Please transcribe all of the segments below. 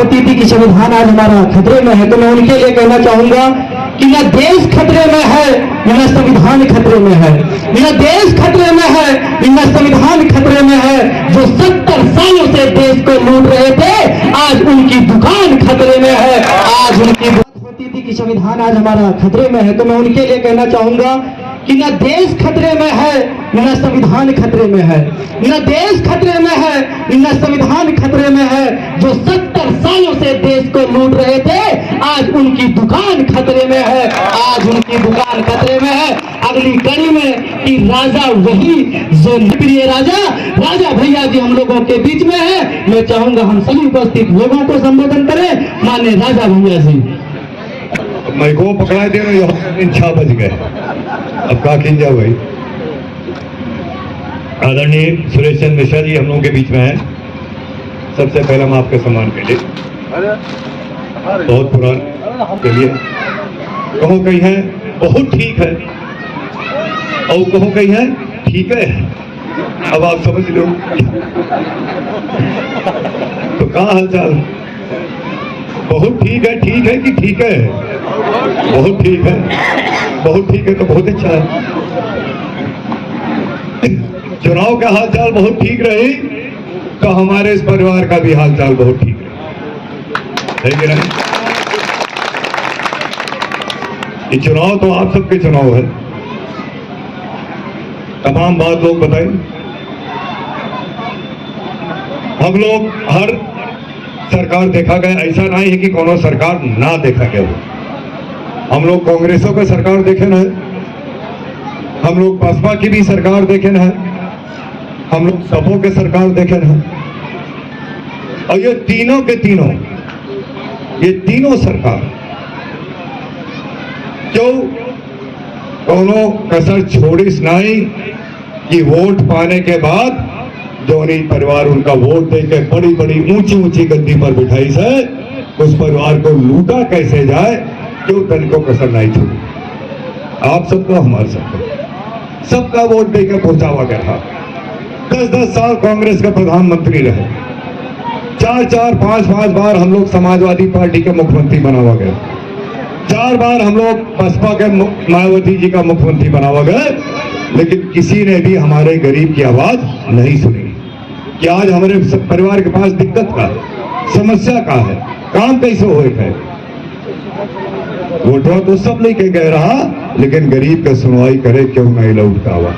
होती थी कि संविधान आज हमारा खतरे में है, तो मैं उनके लिए कहना चाहूंगा कि न देश खतरे में है न संविधान खतरे में है, न देश खतरे में है न संविधान खतरे में है। जो 70 सालों से देश को लूट रहे थे, आज उनकी दुकान खतरे में है। आज उनकी होती थी कि संविधान आज हमारा खतरे में है, तो मैं उनके लिए कहना चाहूंगा कि न देश खतरे में है न संविधान खतरे में है, न देश खतरे में है न संविधान खतरे में है। जो 70 सालों से देश को लूट रहे थे, आज उनकी दुकान खतरे में है। आज उनकी दुकान खतरे में है। अगली कड़ी में कि राजा वही जो प्रिय राजा भैया जी हम लोगों के बीच में है। मैं चाहूंगा हम सभी उपस्थित लोगों को संबोधन करें। माननीय राजा भैया जी, मैं को पकड़ा दे रहे 6 बज गए, अब का खिंजा भाई। आदरणीय सुरेश चंद्र मिश्रा जी हम लोगों के बीच में है। सबसे पहले हम आपके सम्मान के लिए बहुत पुरान के लिए कहो कहीं है बहुत ठीक है और कहो कहीं है ठीक है। अब आप समझ लो तो कहाँ हालचाल? बहुत ठीक है कि ठीक है? बहुत ठीक है तो बहुत अच्छा है। चुनाव का हालचाल बहुत ठीक रही तो हमारे इस परिवार का भी हालचाल बहुत ठीक है कि नहीं? ये चुनाव तो आप सबके चुनाव है। तमाम बात लोग बताएं। हम लोग हर सरकार देखा गया, ऐसा नहीं है कि कोनो सरकार ना देखा गया हो। हम लोग कांग्रेसों का सरकार देखे न, हम लोग बसपा की भी सरकार देखे न, हम लोग सबों के सरकार देखे न। और ये तीनों के तीनों सरकार क्यों कोनो कसर छोड़िस नहीं कि वोट पाने के बाद दोनों परिवार उनका वोट देके बड़ी बड़ी ऊंची गद्दी पर बिठाई से उस परिवार को लूटा कैसे जाए, क्यों तनिको कसर नहीं छोड़ी। आप सबका हमारे सबका वोट देके पहुंचावा गया था। 10-10 साल कांग्रेस का प्रधानमंत्री रहे, 4-4, 5-5 बार हम लोग समाजवादी पार्टी के मुख्यमंत्री बनावा गए, 4 बार हम लोग बसपा के मायावती जी का मुख्यमंत्री बनावा गए, लेकिन किसी ने भी हमारे गरीब की आवाज नहीं सुनी कि आज हमारे परिवार के पास दिक्कत का समस्या का है, काम कैसे हो है। वोटवा तो सब लेके गए रहा, लेकिन गरीब का सुनवाई करे क्यों नहीं लौटता हुआ।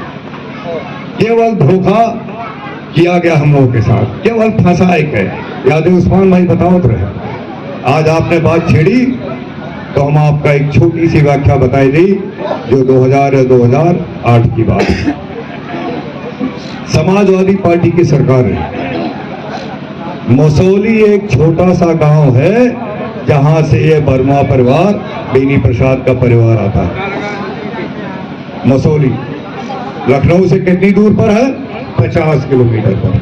केवल धोखा किया गया हम लोगों के साथ, केवल फंसाए गए। याद है उस्मान भाई बताओ रहे, आज आपने बात छेड़ी तो हम आपका एक छोटी सी व्याख्या बताई दी जो 2000 या 2008 की बात है। समाजवादी पार्टी की सरकार है। मसौली एक छोटा सा गांव है जहां से ये बर्मा परिवार, बेनी प्रसाद का परिवार आता है। मसौली लखनऊ से कितनी दूर पर है? 50 किलोमीटर पर।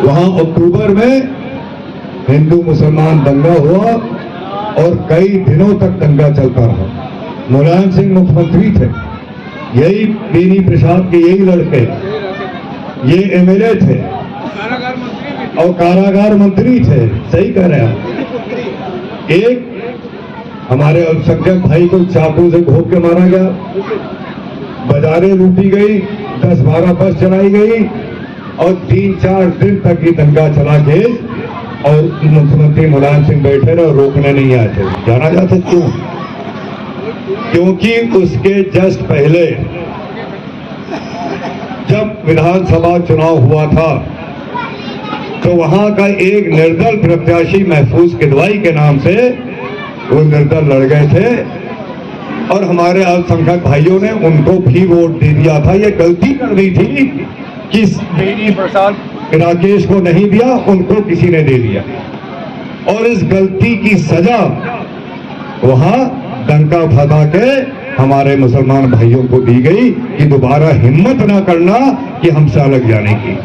वहां अक्टूबर में हिंदू मुसलमान दंगा हुआ और कई दिनों तक दंगा चलता रहा। मुलायम सिंह मुख्यमंत्री थे, यही बेनी प्रसाद के यही लड़के, ये एमएलए थे और कारागार मंत्री थे। सही कह रहे हैं। एक हमारे अल्पसंख्यक भाई को चाकू से घोंप के मारा गया, बाजारें लूटी गई, 10-12 बस चलाई गई और 3-4 दिन तक ये दंगा चला के और मुख्यमंत्री मुलायम सिंह बैठे रहे और रोकने नहीं आए थे। जाना जाता क्यों? क्योंकि उसके जस्ट पहले जब विधानसभा चुनाव हुआ था तो वहां का एक निर्दल प्रत्याशी महफूज किदवाई के नाम से वो निर्दल लड़ गए थे और हमारे अल्पसंख्यक भाइयों ने उनको भी वोट दे दिया था। ये गलती कर दी थी कि बेनी प्रसाद राकेश को नहीं दिया, उनको किसी ने दे दिया और इस गलती की सजा वहां डंका फंसा के हमारे मुसलमान भाइयों को दी गई कि दोबारा हिम्मत ना करना कि हमसे अलग जाने की।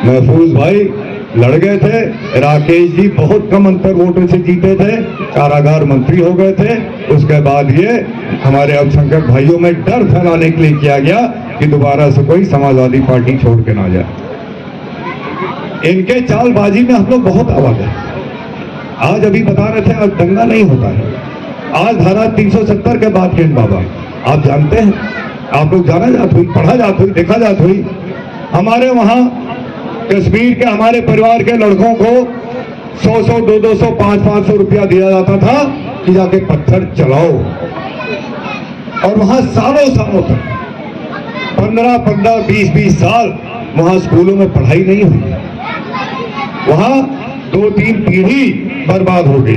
महफूज भाई लड़ गए थे, राकेश जी बहुत कम अंतर वोटों से जीते थे, कारागार मंत्री हो गए थे। उसके बाद ये हमारे अल्पसंख्यक भाइयों में डर फैलाने के लिए किया गया कि दोबारा से कोई समाजवादी पार्टी छोड़ के ना जाए। इनके चालबाजी में हम लोग बहुत आवाज है। आज अभी बता रहे थे, आज दंगा नहीं होता है। आज धारा 370 के बाद के बाबा आप जानते हैं, आप लोग जाना जात हुई, पढ़ा जात हुई, देखा जात हुई। हमारे वहां कश्मीर के हमारे परिवार के लड़कों को 100-100, 200-200, 500-500 रुपया दिया जाता था कि जाके पत्थर चलाओ। और वहां सालों सालों तक 15-15, 20-20 साल वहां स्कूलों में पढ़ाई नहीं हुई। वहां 2-3 पीढ़ी बर्बाद हो गई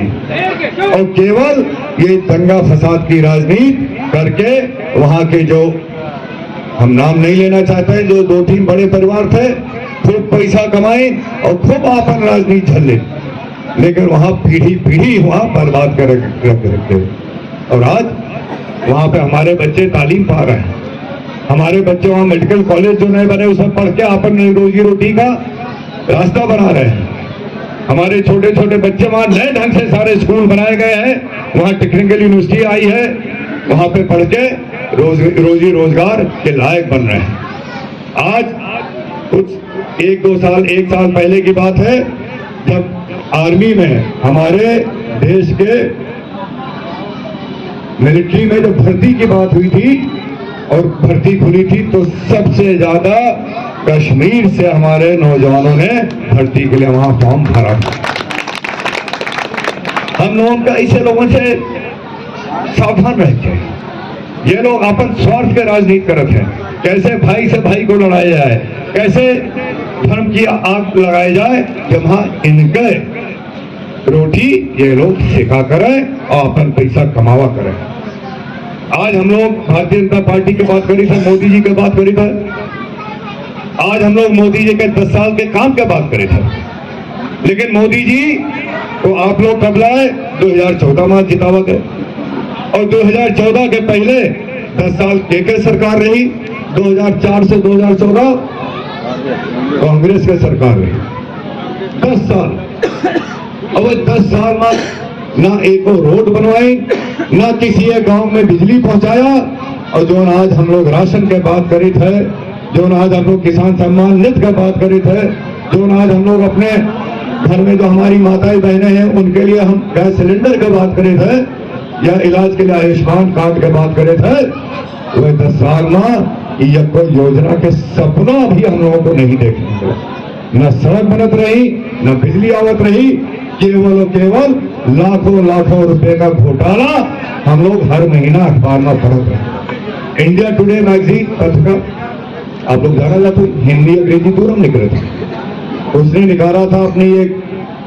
और केवल ये दंगा फसाद की राजनीति करके वहां के जो हम नाम नहीं लेना चाहते, जो 2-3 बड़े परिवार थे, खूब पैसा कमाए और खूब आपन राजनीति झल्ले, लेकिन वहां पीढ़ी पीढ़ी वहां बर्बाद कर रखते। और आज वहां पे हमारे बच्चे तालीम पा रहे हैं, हमारे बच्चे वहां मेडिकल कॉलेज जो नए बने उसमें पढ़ के अपन रोजी रोटी का रास्ता बना रहे हैं। हमारे छोटे छोटे बच्चे वहां नए ढंग से सारे स्कूल बनाए गए हैं, वहां टेक्निकल यूनिवर्सिटी आई है, वहां पे पढ़ के रोजी रोजगार के लायक बन रहे हैं। आज कुछ 1-2 साल, 1 साल पहले की बात है, जब आर्मी में हमारे देश के मिलिट्री में जब भर्ती की बात हुई थी और भर्ती खुली थी, तो सबसे ज्यादा कश्मीर से हमारे नौजवानों ने भर्ती के लिए वहां फॉर्म भरा। हम लोगों का ऐसे लोगों से सावधान रहते हैं। ये लोग अपन स्वार्थ के राजनीति करते हैं, कैसे भाई से भाई को लड़ाया जाए, कैसे धर्म की आग लगाई जाए, कि वहां इनके रोटी ये लोग सेका करें और अपन पैसा कमावा करें। आज हम लोग भारतीय जनता पार्टी की बात करी थे, मोदी जी की बात करी था। आज हम लोग मोदी जी के 10 साल के काम की बात करे थे, लेकिन मोदी जी को आप लोग कब लाए? 2014 में जितावा गए। और 2014 के पहले 10 साल के सरकार रही, 2004 से 2014 कांग्रेस की सरकार रही। 10 साल। और 10 साल में ना एक रोड बनवाई, ना किसी एक गांव में बिजली पहुंचाया। और जो आज हम लोग राशन के बात करी थे, जो आज हम लोग किसान सम्मान निधि की बात करी थे, जो आज हम लोग अपने घर में जो हमारी माताएं बहनें हैं उनके लिए हम गैस सिलेंडर की बात करे थे, या इलाज के लिए आयुष्मान कार्ड की बात करे थे, वह 10 साल में यह कोई योजना के सपना भी हम लोगों को नहीं देखने मिला। न सड़क बनत रही, न बिजली आवत रही, केवल और केवल लाखों लाखों रुपए का घोटाला हम लोग हर महीना अखबार में पढ़ते हैं। इंडिया टुडे मैगजीन पत्रिका आप लोग जाना जाते, हिंदी अंग्रेजी दोनों निकले थे, उसने निकाला था अपनी एक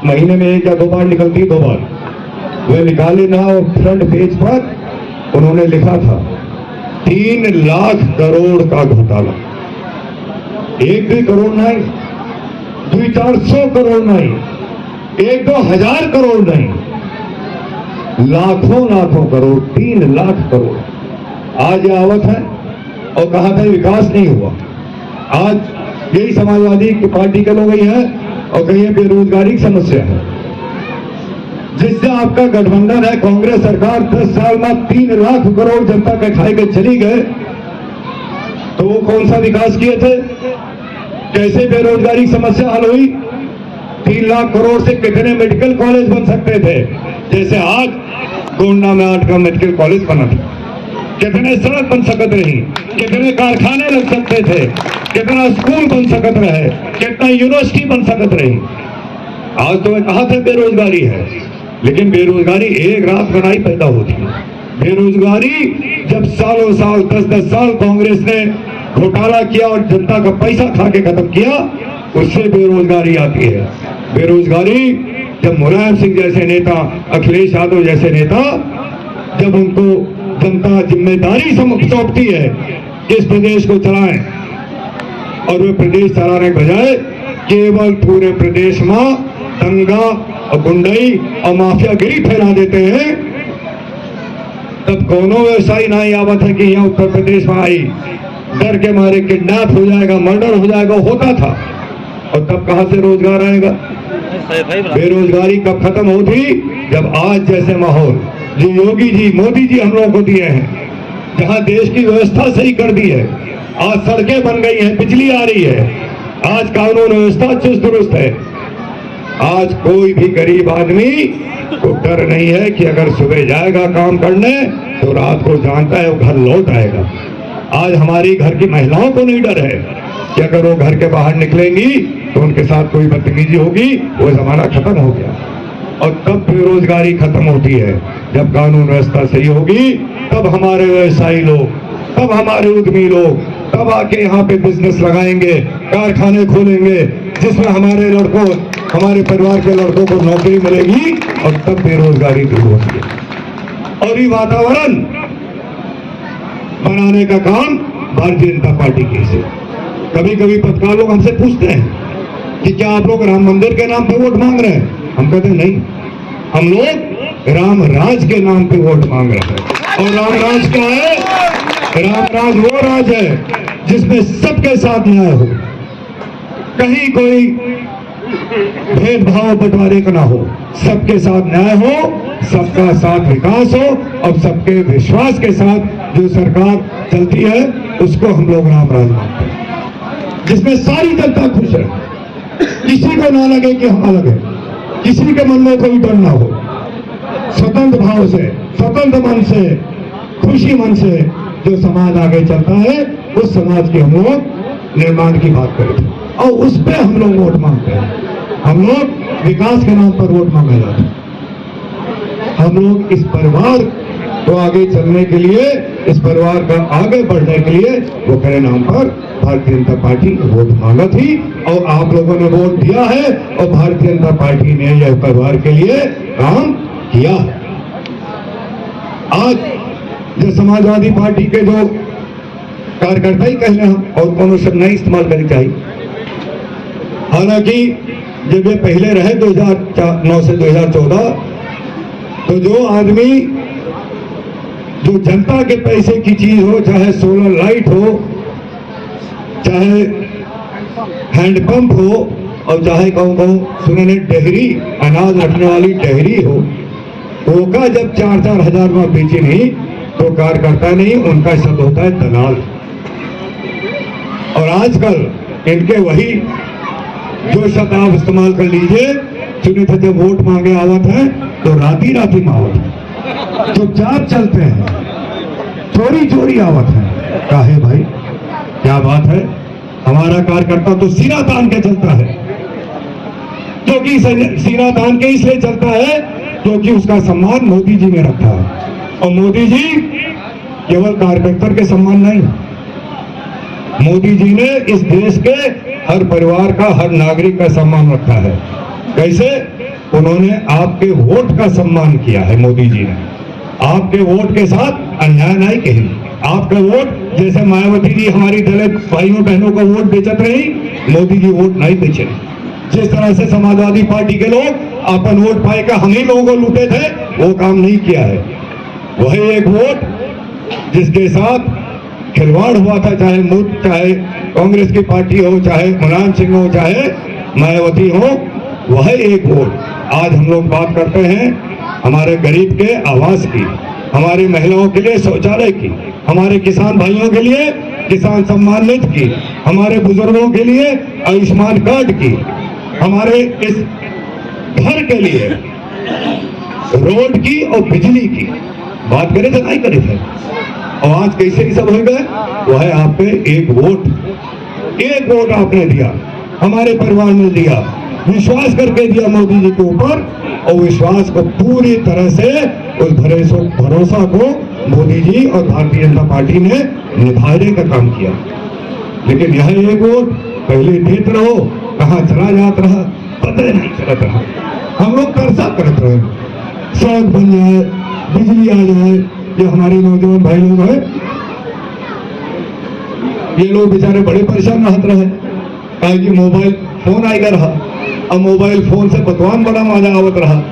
महीने में 1 या 2 बार निकलती, 2 बार वह निकाले ना। और फ्रंट पेज पर उन्होंने लिखा था 3 लाख करोड़ का घोटाला। 1-2 करोड़ नहीं, 200-400 करोड़ नहीं, 1-2 हजार करोड़ नहीं, लाखों लाखों करोड़, 3 लाख करोड़। आज ये आवत है और कहा था विकास नहीं हुआ। आज यही समाजवादी की पार्टी के लोग ही हैं और कहीं बेरोजगारी की समस्या है, जिससे आपका गठबंधन है कांग्रेस सरकार 10 साल में 3 लाख करोड़ जनता के खाए के चली गए, तो वो कौन सा विकास किए थे? कैसे बेरोजगारी की समस्या हल हुई? 3 लाख करोड़ से कितने मेडिकल कॉलेज बन सकते थे? जैसे आज गोंडा में 8 का मेडिकल कॉलेज बना था, कितने सड़क बन सकते रही, कितने कारखाने लग सकते थे, कितना स्कूल बन सकते रहे, कितना यूनिवर्सिटी बन सकते रही। आज तो मैं कहा था बेरोजगारी है, लेकिन बेरोजगारी एक रात में नहीं पैदा होती। बेरोजगारी जब सालों साल 10-10 साल कांग्रेस ने घोटाला किया और जनता का पैसा खा के खत्म किया, उससे बेरोजगारी आती है। बेरोजगारी जब मुलायम सिंह जैसे नेता, अखिलेश यादव जैसे नेता, जब उनको जनता जिम्मेदारी सौंपती है कि इस प्रदेश को चलाएं, और वे प्रदेश चलाने के बजाय केवल पूरे प्रदेश में दंगा और गुंडाई और माफियागिरी फैला देते हैं, तब कोनो व्यवसायी नहीं आवत है कि यहाँ उत्तर प्रदेश में आई, डर के मारे किडनैप हो जाएगा, मर्डर हो जाएगा, होता था। और तब कहां से रोजगार आएगा? बेरोजगारी कब खत्म होती? जब आज जैसे माहौल जो योगी जी, मोदी जी हम लोगों को दिए हैं, जहां देश की व्यवस्था सही कर दी है, आज सड़कें बन गई हैं, बिजली आ रही है, आज कानून व्यवस्था चुस्त दुरुस्त है। आज कोई भी गरीब आदमी को डर नहीं है कि अगर सुबह जाएगा काम करने तो रात को जानता है वो घर लौट आएगा। आज हमारी घर की महिलाओं को नहीं डर है कि अगर वो घर के बाहर निकलेंगी तो उनके साथ कोई बदतमीजी होगी। वो जमाना खत्म हो गया। और तब बेरोजगारी खत्म होती है जब कानून व्यवस्था सही होगी। तब हमारे व्यवसायी लोग, तब हमारे उद्यमी लोग तब आके यहाँ पे बिजनेस लगाएंगे, कारखाने खोलेंगे, जिसमें हमारे लड़कों, हमारे परिवार के लड़कों को नौकरी मिलेगी और तब बेरोजगारी दूर होगी। और ये वातावरण बनाने का काम भारतीय जनता पार्टी की है। कभी कभी पत्रकार लोग हमसे पूछते हैं कि क्या आप लोग राम मंदिर के नाम पे वोट मांग रहे हैं? हम कहते हैं नहीं, हम लोग राम राज के नाम पे वोट मांग रहे हैं। और राम राज क्या है? राम राज वो राज है जिसमें सबके साथ न्याय हो, कहीं कोई भेदभाव बंटवारे का ना हो, सबके साथ न्याय हो, सबका साथ विकास हो और सबके विश्वास के साथ जो सरकार चलती है उसको हम लोग राम राज मानते हैं, जिसमें सारी जनता खुश है, किसी को ना लगे कि हम अलग है, किसी के मन में कोई डर ना हो, स्वतंत्र भाव से, स्वतंत्र मन से, खुशी मन से जो समाज आगे चलता है उस समाज के हम लोग निर्माण की बात करें और उस पे हम लोग वोट मांगते हैं। हम लोग विकास के नाम पर वोट मांगे जाते हैं। हम लोग इस परिवार को आगे चलने के लिए, इस परिवार का आगे बढ़ने के लिए वो के नाम पर भारतीय जनता पार्टी वोट मांगा थी और आप लोगों ने वोट दिया है और भारतीय जनता पार्टी ने यह परिवार के लिए काम किया। आज जो समाजवादी पार्टी के जो कार्यकर्ता ही कह रहे हैं और कोनो शब्द नहीं इस्तेमाल करनी चाहिए। हालांकि जब ये पहले रहे 2009 से 2014 तो जो आदमी जो जनता के पैसे की चीज हो, चाहे सोलर लाइट हो, चाहे हैंडपंप हो और चाहे कहूँ सुने डेहरी, अनाज रखने वाली डेहरी हो, वो का जब 4-4 हजार में बेची नहीं तो कार्यकर्ता नहीं, उनका शब्द होता है दलाल। और आजकल इनके वही जो शब्द आप इस्तेमाल कर लीजिए, सुने थे जब वोट मांगे आवत है तो राती राती में आवत है, चुपचाप चलते हैं, चोरी चोरी आवत है। काहे भाई, क्या बात है? हमारा कार्यकर्ता तो सीना तान के चलता है, क्योंकि सीना तान के इसलिए चलता है क्योंकि उसका सम्मान मोदी जी ने रखा है। और मोदी जी केवल कार्यकर्ता के सम्मान नहीं, मोदी जी ने इस देश के हर परिवार का, हर नागरिक का सम्मान रखा है। कैसे? उन्होंने आपके वोट का सम्मान किया है। मोदी जी ने आपके वोट के साथ अन्याय नहीं कही। आपका वोट, जैसे मायावती जी हमारी दलित भाइयों बहनों को वोट बेचत रही, मोदी जी वोट नहीं बेचे। जिस तरह से समाजवादी पार्टी के लोग अपन वोट पाए का हम ही लोगों को लूटे थे, वो काम नहीं किया है। वही एक वोट जिसके साथ खिलवाड़ हुआ था, चाहे कांग्रेस की पार्टी हो, चाहे मुलायम सिंह हो, चाहे मायावती हो, वही एक वोट। आज हम लोग बात करते हैं हमारे गरीब के आवास की, हमारी महिलाओं के लिए शौचालय की, हमारे किसान भाइयों के लिए किसान सम्मान निधि की, हमारे बुजुर्गों के लिए आयुष्मान कार्ड की, हमारे इस घर के लिए रोड की और बिजली की बात करें तो नहीं करे थे। और आज कैसे ही सब हो गए? वह है आप पे एक वोट आपने दिया, हमारे परिवार ने दिया, विश्वास करके दिया मोदी जी के ऊपर, और विश्वास को पूरी तरह से उस भरोसा को मोदी जी और भारतीय जनता पार्टी ने निभाने का काम किया। लेकिन यह एक वोट पहले देते रहो, कहाँ चला जाता रहा पता नहीं चलता रहा। हम लोग तरसा करते रहे, सड़क बन जाए, बिजली आ जाए। जो हमारे नौजवान भाई लोग हैं, ये लोग बेचारे बड़े परेशान रहते रहे, कहा कि मोबाइल फोन आएगा रहा, अब मोबाइल फोन से पकवान बड़ा मजा आवत रहा।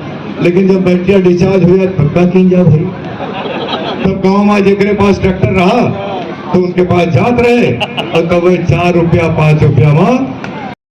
लेकिन जब बैटरिया डिस्चार्ज हुआ तब का किन जा भाई, तब गाँव में जेकरे पास ट्रैक्टर रहा तो उनके पास जात रहे और तब 4 रुपया 5 रुपया में